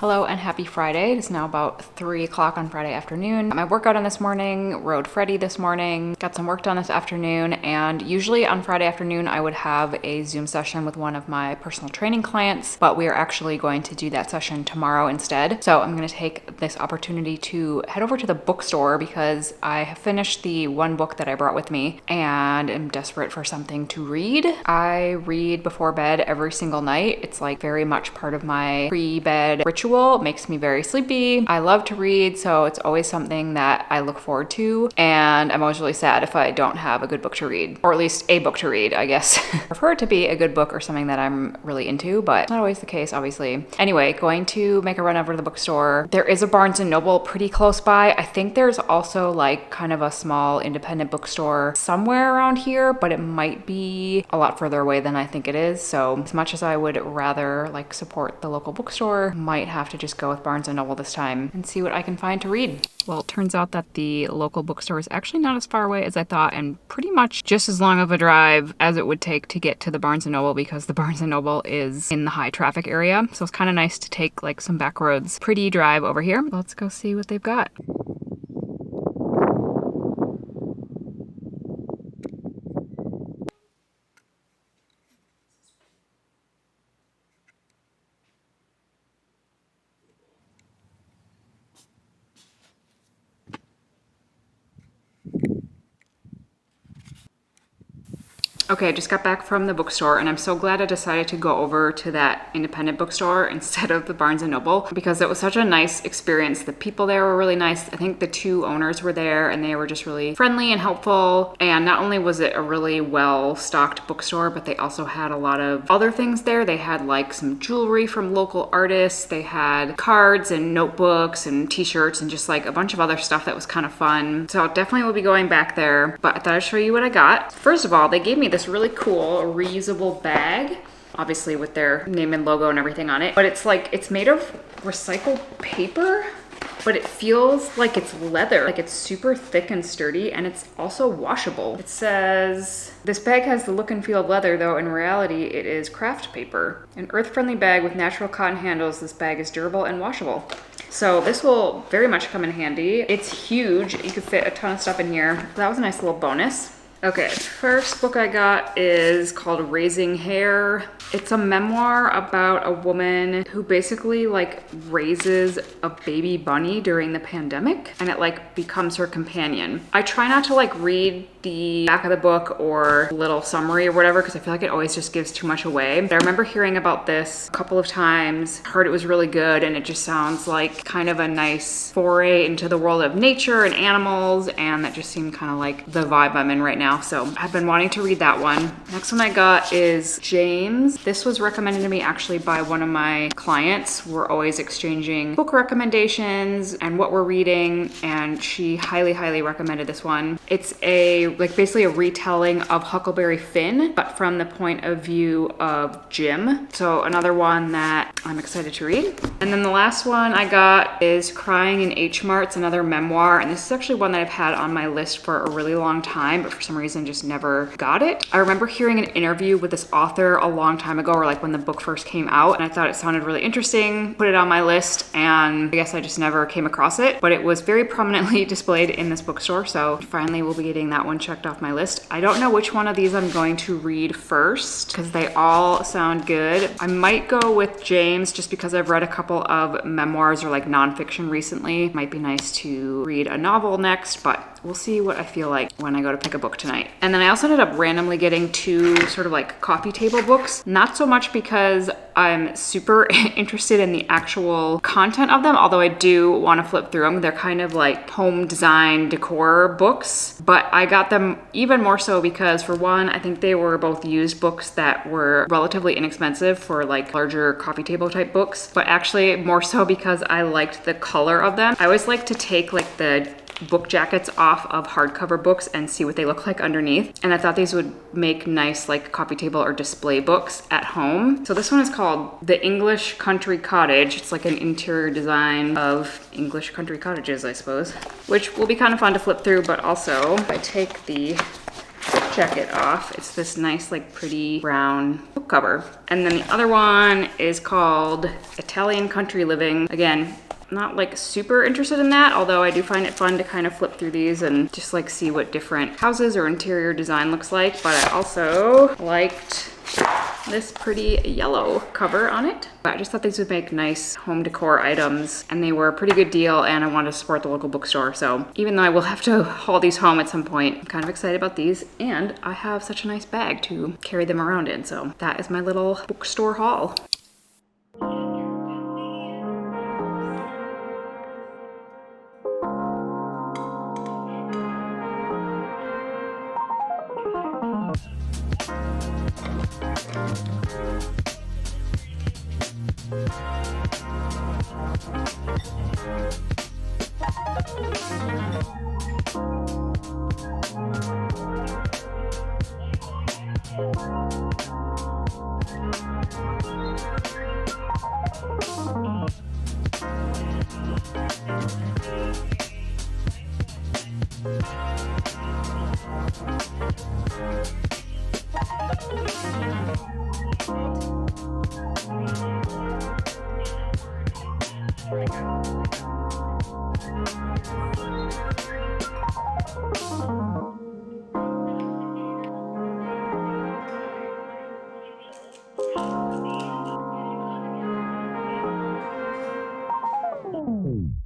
Hello and happy Friday. It is now about 3 o'clock on Friday afternoon. My workout in this morning, rode Freddie this morning, got some work done this afternoon, and usually on Friday afternoon I would have a Zoom session with one of my personal training clients, but we are actually going to do that session tomorrow instead. So I'm going to take this opportunity to head over to the bookstore because I have finished the one book that I brought with me and am desperate for something to read. I read before bed every single night. It's like very much part of my pre-bed ritual. It makes me very sleepy. I love to read, so it's always something that I look forward to, and I'm always really sad if I don't have a good book to read, or at least a book to read, I guess. I prefer it to be a good book or something that I'm really into, but not always the case, obviously. Anyway, going to make a run over to the bookstore. There is a Barnes & Noble pretty close by. I think there's also like kind of a small independent bookstore somewhere around here, but it might be a lot further away than I think it is. So as much as I would rather like support the local bookstore, might have to just go with Barnes & Noble this time and see what I can find to read. Well, it turns out that the local bookstore is actually not as far away as I thought, and pretty much just as long of a drive as it would take to get to the Barnes & Noble, because the Barnes & Noble is in the high traffic area. So it's kind of nice to take like some back roads. Pretty drive over here. Let's go see what they've got. Okay, I just got back from the bookstore and I'm so glad I decided to go over to that independent bookstore instead of the Barnes & Noble because it was such a nice experience. The people there were really nice. I think the two owners were there and they were just really friendly and helpful. And not only was it a really well-stocked bookstore, but they also had a lot of other things there. They had like some jewelry from local artists. They had cards and notebooks and t-shirts and just like a bunch of other stuff that was kind of fun. So definitely will be going back there, but I thought I'd show you what I got. First of all, they gave me this really cool reusable bag, obviously with their name and logo and everything on it, but it's like, it's made of recycled paper, but it feels like it's leather, like it's super thick and sturdy, and it's also washable. It says, this bag has the look and feel of leather, though in reality it is craft paper. An earth-friendly bag with natural cotton handles, this bag is durable and washable. So this will very much come in handy. It's huge, you could fit a ton of stuff in here. That was a nice little bonus. Okay, first book I got is called Raising Hair. It's a memoir about a woman who basically like raises a baby bunny during the pandemic, and it like becomes her companion. I try not to like read the back of the book or little summary or whatever because I feel like it always just gives too much away. But I remember hearing about this a couple of times, heard it was really good, and it just sounds like kind of a nice foray into the world of nature and animals, and that just seemed kind of like the vibe I'm in right now. So I've been wanting to read that one. Next one I got is James. This was recommended to me actually by one of my clients. We're always exchanging book recommendations and what we're reading, and she highly recommended this one. It's basically a retelling of Huckleberry Finn, but from the point of view of Jim. So another one that I'm excited to read. And then the last one I got is Crying in H Mart. It's another memoir, and this is actually one that I've had on my list for a really long time, but for some reason just never got it. I remember hearing an interview with this author a long time ago, or like when the book first came out, and I thought it sounded really interesting, put it on my list, and I guess I just never came across it, but it was very prominently displayed in this bookstore, so finally we'll be getting that one checked off my list. I don't know which one of these I'm going to read first because they all sound good. I might go with James just because I've read a couple of memoirs or like nonfiction recently. Might be nice to read a novel next, but we'll see what I feel like when I go to pick a book tonight. And then I also ended up randomly getting two sort of like coffee table books. Not so much because I'm super interested in the actual content of them, although I do want to flip through them. They're kind of like home design decor books, but I got them even more so because for one, I think they were both used books that were relatively inexpensive for like larger coffee table type books, but actually more so because I liked the color of them. I always like to take like the book jackets off of hardcover books and see what they look like underneath. And I thought these would make nice like coffee table or display books at home. So this one is called The English Country Cottage. It's like an interior design of English country cottages, I suppose, which will be kind of fun to flip through, but also if I take the book jacket off, it's this nice like pretty brown book book cover. And then the other one is called Italian Country Living. Again, not like super interested in that, although I do find it fun to kind of flip through these and just like see what different houses or interior design looks like. But I also liked this pretty yellow cover on it. I just thought these would make nice home decor items, and they were a pretty good deal, and I wanted to support the local bookstore. So even though I will have to haul these home at some point, I'm kind of excited about these, and I have such a nice bag to carry them around in. So that is my little bookstore haul.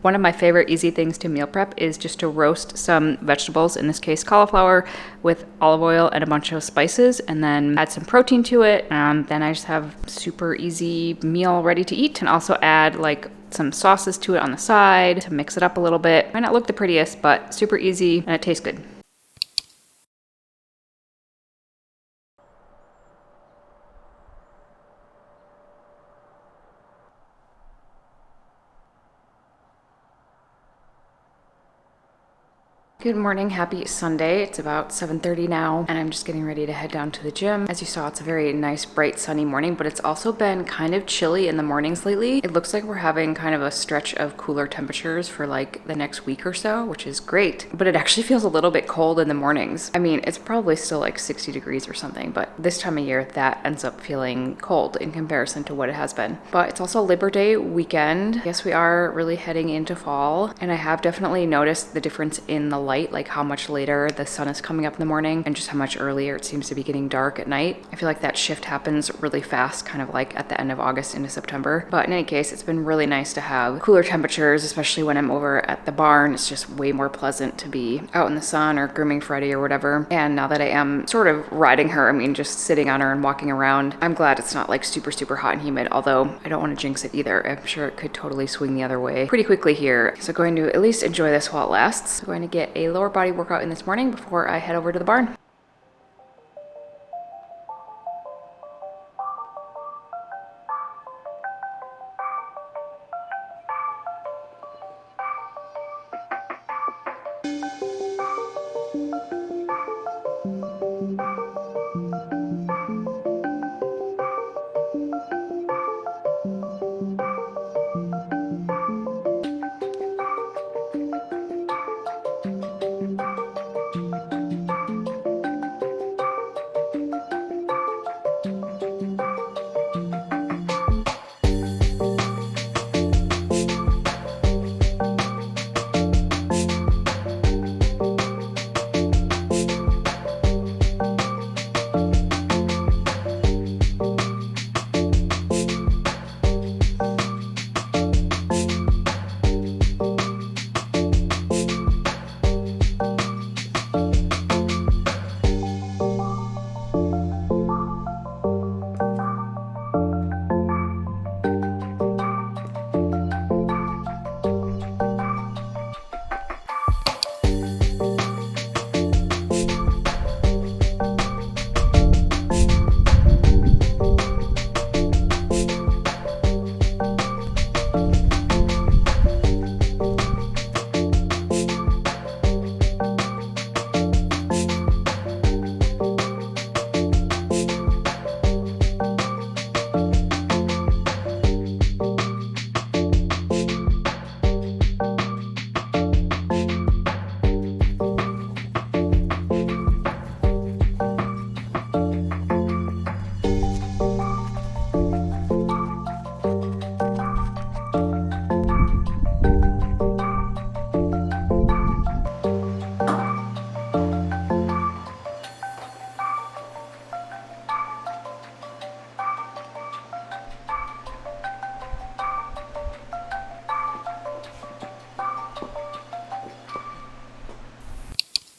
One of my favorite easy things to meal prep is just to roast some vegetables, in this case cauliflower, with olive oil and a bunch of spices, and then add some protein to it. Then I just have super easy meal ready to eat, and also add like some sauces to it on the side to mix it up a little bit. Might not look the prettiest, but super easy, and it tastes good. Good morning, happy Sunday. It's about 7:30 now, and I'm just getting ready to head down to the gym. As you saw, it's a very nice, bright, sunny morning, but it's also been kind of chilly in the mornings lately. It looks like we're having kind of a stretch of cooler temperatures for like the next week or so, which is great, but it actually feels a little bit cold in the mornings. I mean, it's probably still like 60 degrees or something, but this time of year, that ends up feeling cold in comparison to what it has been. But it's also Labor Day weekend. Yes, we are really heading into fall, and I have definitely noticed the difference in the light, like how much later the sun is coming up in the morning and just how much earlier it seems to be getting dark at night. I feel like that shift happens really fast, kind of like at the end of August into September. But in any case, it's been really nice to have cooler temperatures, especially when I'm over at the barn. It's just way more pleasant to be out in the sun or grooming Freddie or whatever. And now that I am sort of riding her, I mean just sitting on her and walking around, I'm glad it's not like super, super hot and humid, although I don't want to jinx it either. I'm sure it could totally swing the other way pretty quickly here. So going to at least enjoy this while it lasts. I'm going to get a lower body workout in this morning before I head over to the barn.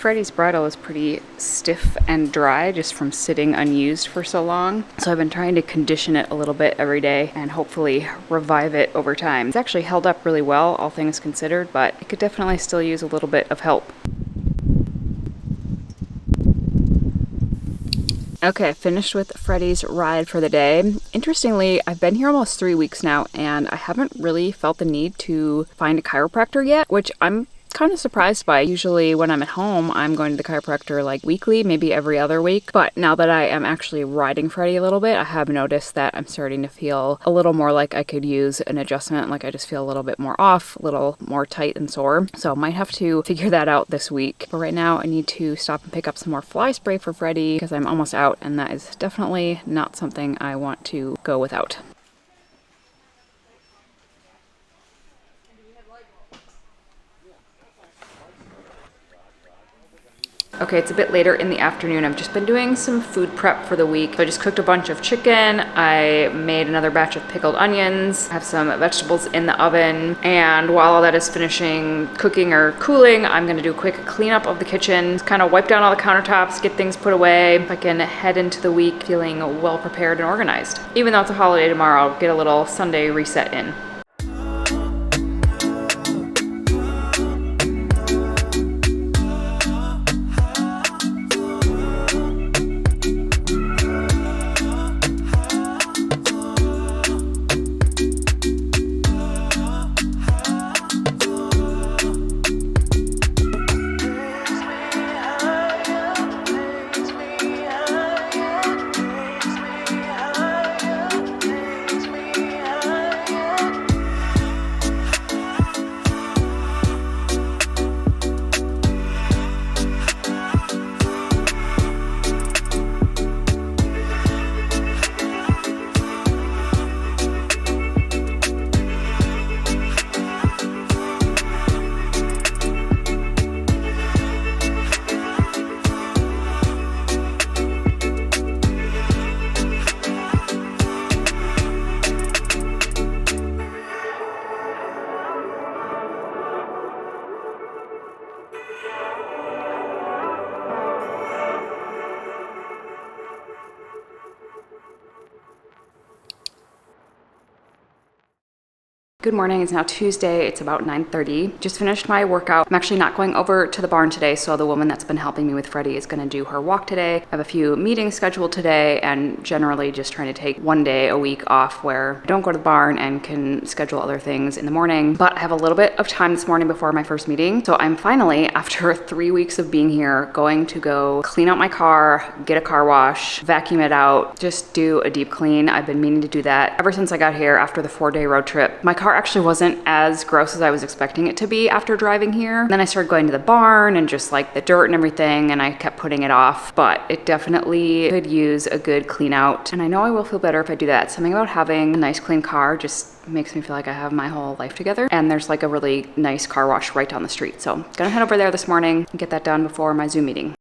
Freddie's bridle is pretty stiff and dry just from sitting unused for so long. So I've been trying to condition it a little bit every day and hopefully revive it over time. It's actually held up really well, all things considered, but it could definitely still use a little bit of help. Okay, finished with Freddie's ride for the day. Interestingly, I've been here almost 3 weeks now and I haven't really felt the need to find a chiropractor yet, which I'm kind of surprised by. Usually when I'm at home, I'm going to the chiropractor like weekly, maybe every other week. But now that I am actually riding Freddie a little bit, I have noticed that I'm starting to feel a little more like I could use an adjustment. Like I just feel a little bit more off, a little more tight and sore. So I might have to figure that out this week. But right now I need to stop and pick up some more fly spray for Freddie because I'm almost out and that is definitely not something I want to go without. Okay, it's a bit later in the afternoon. I've just been doing some food prep for the week. So I just cooked a bunch of chicken. I made another batch of pickled onions. I have some vegetables in the oven. And while all that is finishing cooking or cooling, I'm gonna do a quick cleanup of the kitchen, kind of wipe down all the countertops, get things put away. I can head into the week feeling well prepared and organized. Even though it's a holiday tomorrow, I'll get a little Sunday reset in. Good morning, it's now Tuesday, it's about 9:30. Just finished my workout. I'm actually not going over to the barn today, so the woman that's been helping me with Freddie is gonna do her walk today. I have a few meetings scheduled today and generally just trying to take one day a week off where I don't go to the barn and can schedule other things in the morning. But I have a little bit of time this morning before my first meeting. So I'm finally, after 3 weeks of being here, going to go clean out my car, get a car wash, vacuum it out, just do a deep clean. I've been meaning to do that ever since I got here after the 4-day road trip. My car actually wasn't as gross as I was expecting it to be after driving here. And then I started going to the barn and just like the dirt and everything, and I kept putting it off, but it definitely could use a good clean out. And I know I will feel better if I do that. Something about having a nice clean car just makes me feel like I have my whole life together. And there's like a really nice car wash right down the street. So I'm gonna head over there this morning and get that done before my Zoom meeting.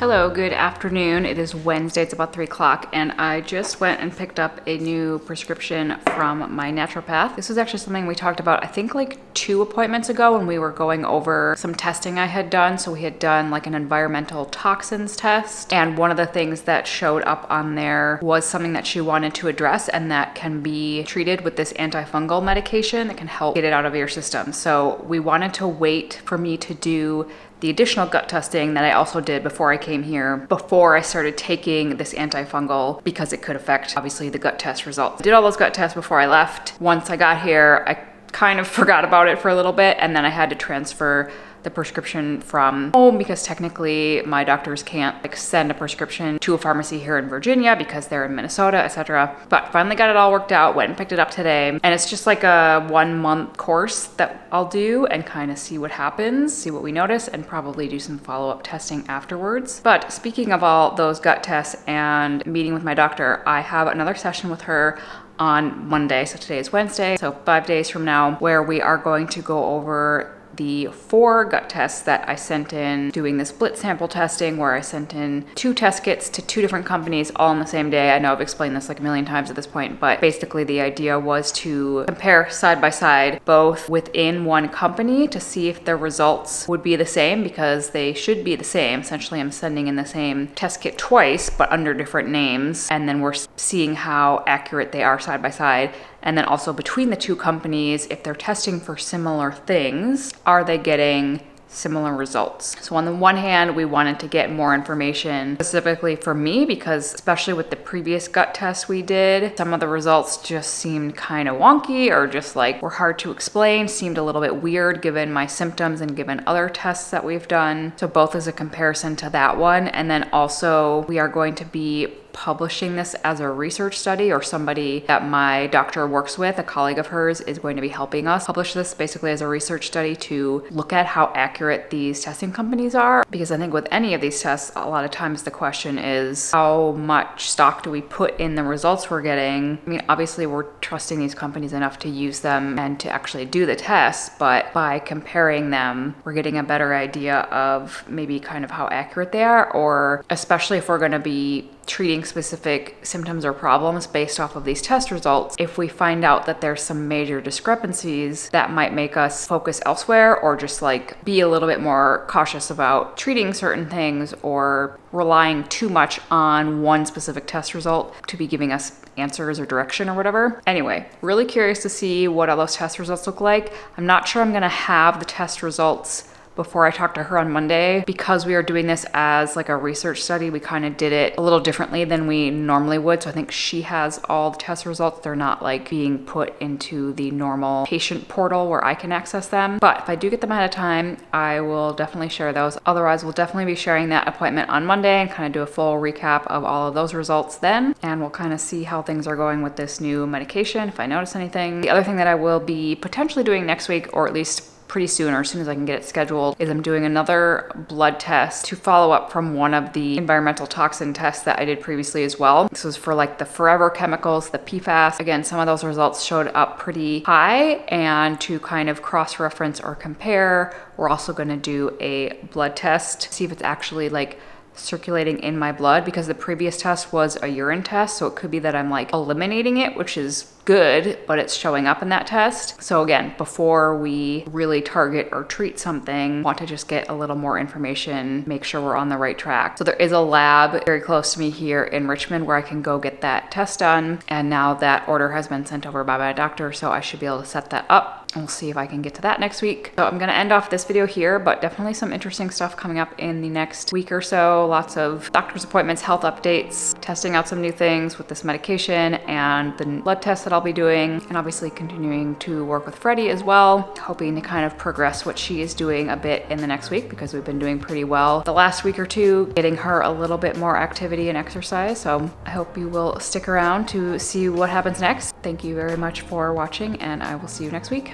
Hello, good afternoon. It is Wednesday, it's about 3 o'clock, and I just went and picked up a new prescription from my naturopath. This was actually something we talked about, I think like 2 appointments ago when we were going over some testing I had done. So we had done like an environmental toxins test, and one of the things that showed up on there was something that she wanted to address, and that can be treated with this antifungal medication that can help get it out of your system. So we wanted to wait for me to do the additional gut testing that I also did before I came here, before I started taking this antifungal, because it could affect obviously the gut test results. I did all those gut tests before I left. Once I got here, I kind of forgot about it for a little bit, and then I had to transfer the prescription from home because technically my doctors can't like send a prescription to a pharmacy here in Virginia because they're in Minnesota, etc. But finally got it all worked out, went and picked it up today. And it's just like a 1-month course that I'll do and kind of see what happens, see what we notice, and probably do some follow-up testing afterwards. But speaking of all those gut tests and meeting with my doctor, I have another session with her on Monday. So today is Wednesday, so 5 days from now, where we are going to go over the 4 gut tests that I sent in doing this split sample testing, where I sent in 2 test kits to 2 different companies all on the same day. I know I've explained this like a million times at this point, but basically the idea was to compare side by side both within one company to see if the results would be the same, because they should be the same. Essentially, I'm sending in the same test kit twice, but under different names, and then we're seeing how accurate they are side by side. And then also between the 2 companies, if they're testing for similar things, are they getting similar results? So on the one hand, we wanted to get more information specifically for me, because especially with the previous gut tests we did, some of the results just seemed kind of wonky, or just like were hard to explain, seemed a little bit weird given my symptoms and given other tests that we've done. So both as a comparison to that one, and then also we are going to be publishing this as a research study, or somebody that my doctor works with, a colleague of hers, is going to be helping us publish this basically as a research study to look at how accurate these testing companies are. Because I think with any of these tests, a lot of times the question is, how much stock do we put in the results we're getting? I mean, obviously we're trusting these companies enough to use them and to actually do the tests, but by comparing them, we're getting a better idea of maybe kind of how accurate they are, or especially if we're going to be treating specific symptoms or problems based off of these test results, if we find out that there's some major discrepancies, that might make us focus elsewhere, or just like be a little bit more cautious about treating certain things, or relying too much on one specific test result to be giving us answers or direction or whatever. Anyway, really curious to see what all those test results look like. I'm not sure I'm gonna have the test results before I talk to her on Monday, because we are doing this as like a research study. We kind of did it a little differently than we normally would. So I think she has all the test results. They're not like being put into the normal patient portal where I can access them. But if I do get them ahead of time, I will definitely share those. Otherwise, we'll definitely be sharing that appointment on Monday and kind of do a full recap of all of those results then. And we'll kind of see how things are going with this new medication, if I notice anything. The other thing that I will be potentially doing next week, or at least pretty soon, or as soon as I can get it scheduled, is I'm doing another blood test to follow up from one of the environmental toxin tests that I did previously as well. This was for like the forever chemicals, the PFAS. Again, some of those results showed up pretty high, and to kind of cross-reference or compare, we're also going to do a blood test, see if it's actually like circulating in my blood, because the previous test was a urine test, so it could be that I'm like eliminating it, which is good, but it's showing up in that test. So again, before we really target or treat something, want to just get a little more information, make sure we're on the right track. So there is a lab very close to me here in Richmond where I can go get that test done, and now that order has been sent over by my doctor, so I should be able to set that up. We'll see if I can get to that next week. So I'm gonna end off this video here, but definitely some interesting stuff coming up in the next week or so. Lots of doctor's appointments, health updates, testing out some new things with this medication and the blood tests that I'll be doing, and obviously continuing to work with Freddie as well, hoping to kind of progress what she is doing a bit in the next week, because we've been doing pretty well the last week or two, getting her a little bit more activity and exercise. So I hope you will stick around to see what happens next. Thank you very much for watching, and I will see you next week.